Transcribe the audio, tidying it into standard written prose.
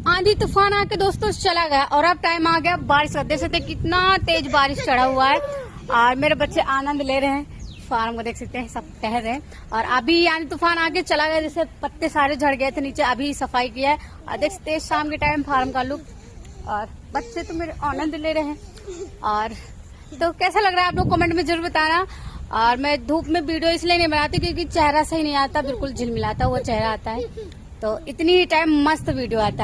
आंधी तूफान आके दोस्तों चला गया और अब टाइम आ गया बारिश का। देख सकते हैं कितना तेज बारिश चढ़ा हुआ है और मेरे बच्चे आनंद ले रहे हैं। फार्म को देख सकते हैं, सब टह रहे हैं। और अभी आंधी तूफान आके चला गया, जैसे पत्ते सारे झड़ गए थे नीचे, अभी सफाई किया है। और देख सकते हैं शाम के टाइम फार्म का लुक, और बच्चे तो मेरे आनंद ले रहे हैं। और तो कैसा लग रहा है आप लोग कमेंट में जरूर बताना। और मैं धूप में वीडियो इसलिए नहीं बनाती क्योंकि चेहरा सही नहीं आता, बिल्कुल झिलमिलाता हुआ चेहरा आता है, तो इतनी ही टाइम मस्त वीडियो आता है।